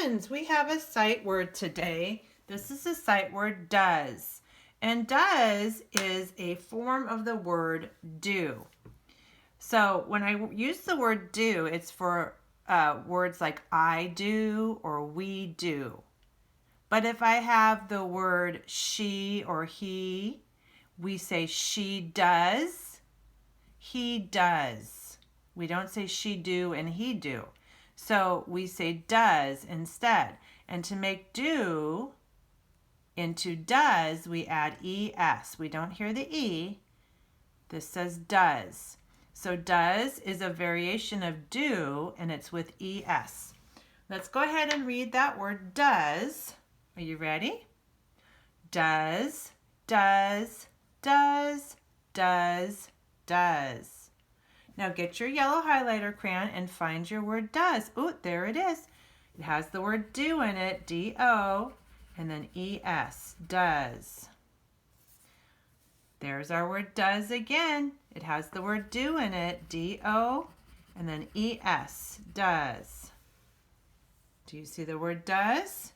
friends, we have a sight word today. This is the sight word does. And does is a form of the word do. So when I use the word do, it's for words like I do or we do. But if I have the word she or he, we say she does, he does. We don't say she do and he do. So we say does instead. And to make do into does, we add es. We don't hear the e. This says does. So does is a variation of do, and it's with es. Let's go ahead and read that word does. Are you ready? Does, does, does, does, does. Now get your yellow highlighter crayon and find your word does. Oh, there it is. It has the word do in it, D-O, and then E-S, does. There's our word does again. It has the word do in it, D-O, and then E-S, does. Do you see the word does?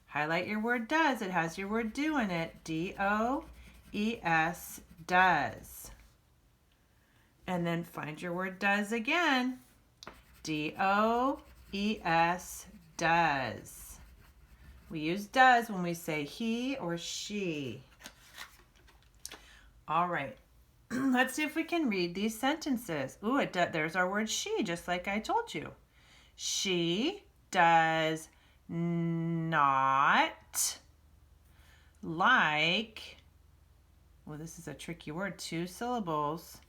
Highlight your word does. It has your word do in it, D-O-E-S, does. And then find your word does again. D-O-E-S, does. We use does when we say he or she. All right. Let's see if we can read these sentences. Ooh, there's our word she, just like I told you. She does not like, well, this is a tricky word, 2 syllables.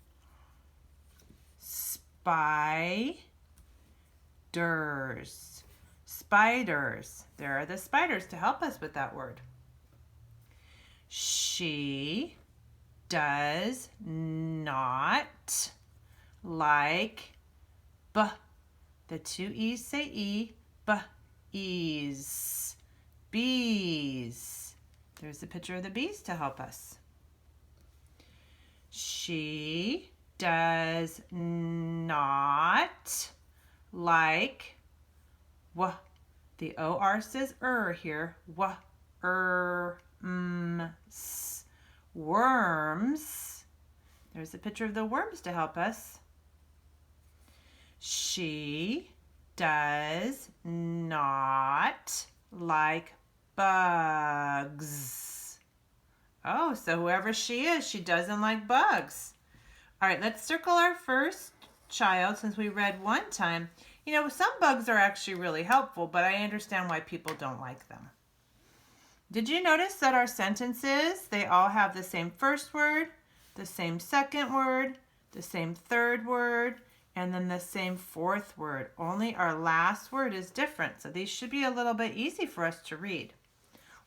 Spiders. Spiders. There are the spiders to help us with that word. She does not like the 2 E's say E, e's. Bees. There's a picture of the bees to help us. She does not like the O-R says here, worms. There's a picture of the worms to help us. She does not like bugs. Oh, so whoever she is, she doesn't like bugs. All right, let's circle our first child since we read one time. You know, some bugs are actually really helpful, but I understand why people don't like them. Did you notice that our sentences, they all have the same first word, the same second word, the same third word, and then the same fourth word. Only our last word is different, so these should be a little bit easy for us to read.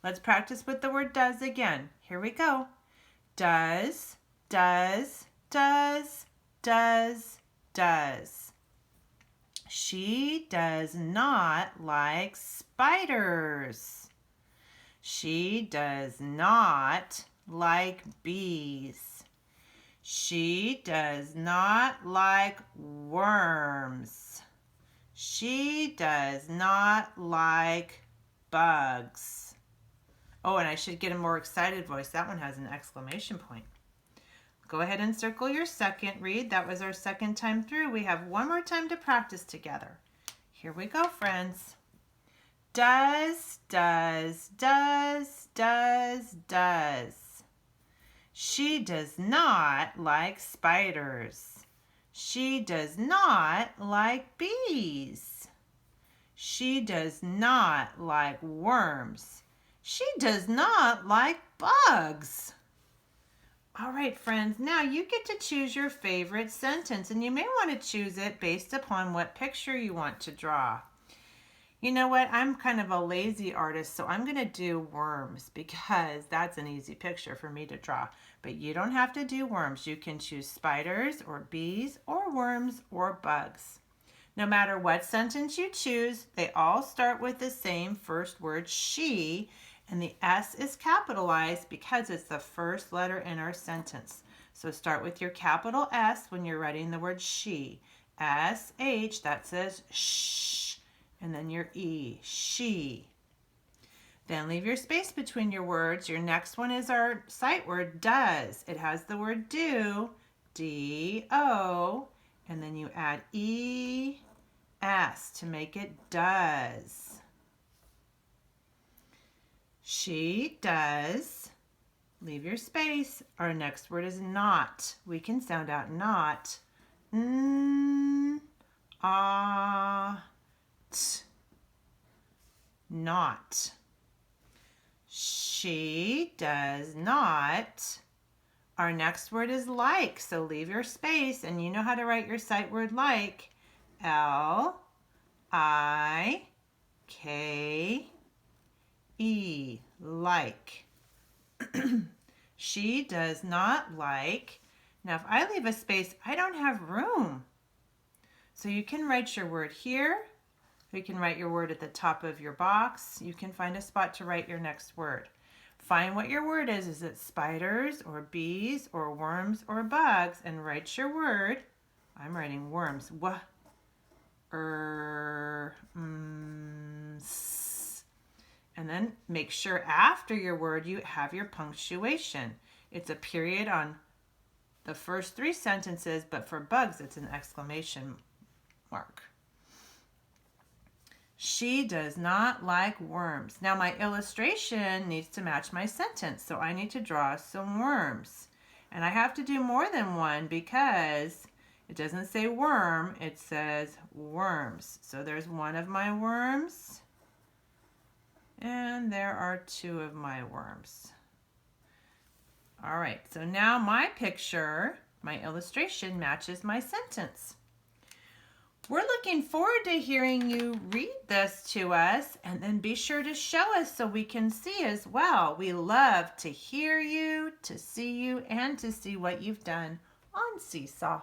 Let's practice with the word does again. Here we go. Does, does, does, does, does. She does not like spiders. She does not like bees. She does not like worms. She does not like bugs. Oh, and I should get a more excited voice. That one has an exclamation point. Go ahead and circle your second read. That was our second time through. We have one more time to practice together. Here we go, friends. Does, does, does, does, does. She does not like spiders. She does not like bees. She does not like worms. She does not like bugs. All right, friends, now you get to choose your favorite sentence, and you may want to choose it based upon what picture you want to draw. You know what? I'm kind of a lazy artist, so I'm going to do worms because that's an easy picture for me to draw. But you don't have to do worms. You can choose spiders or bees or worms or bugs. No matter what sentence you choose, they all start with the same first word, she, and the S is capitalized because it's the first letter in our sentence. So start with your capital S when you're writing the word she. S-H, that says shh. and then your E, she. Then leave your space between your words. Your next one is our sight word, does. It has the word do, D-O, and then you add E-S to make it does. She does. Leave your space. Our next word is not. We can sound out not. T. Not. She does not. Our next word is like, so leave your space, and you know how to write your sight word like. L-I-K-E, like. She does not like. Now, if I leave a space, I don't have room. So you can write your word here. You can write your word at the top of your box. You can find a spot to write your next word. Find what your word is. Is it spiders or bees or worms or bugs? And write your word. I'm writing worms. And then make sure after your word you have your punctuation. It's a period on the first 3 sentences, but for bugs it's an exclamation mark. She does not like worms. Now my illustration needs to match my sentence, so I need to draw some worms. And I have to do more than one because it doesn't say worm, it says worms. So there's one of my worms, and there are 2 of my worms. All right, so now my picture, my illustration matches my sentence. We're looking forward to hearing you read this to us, and then be sure to show us so we can see as well. We love to hear you, to see you, and to see what you've done on Seesaw.